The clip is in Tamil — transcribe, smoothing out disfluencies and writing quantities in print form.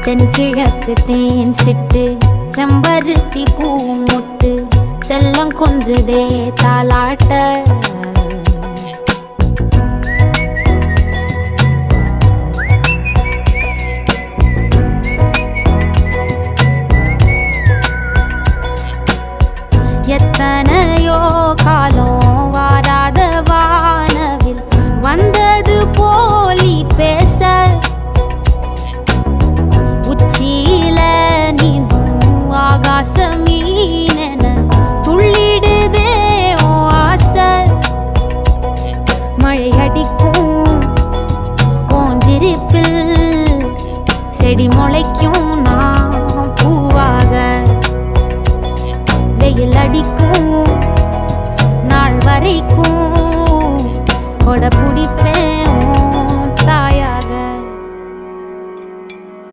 தென்கிழக்கு தேன் சிட்டு செம்பருத்தி பூ முட்டு செல்லம் கொஞ்சுதே தாலாட்ட எத்தனையோ காலம் வாராத வானவில் வந்தது போலி பேச உச்சியில நீந்தும் ஆகாச மீனென துள்ளிடுதே ஓ ஆசை மழை அடிக்கும் ஓஞ்சிருப்பில் செடி முளைக்கும் நான் பூவாக வெயில் அடிக்கும் நாள் வரைக்கும் கொடை பிடிப்பேன்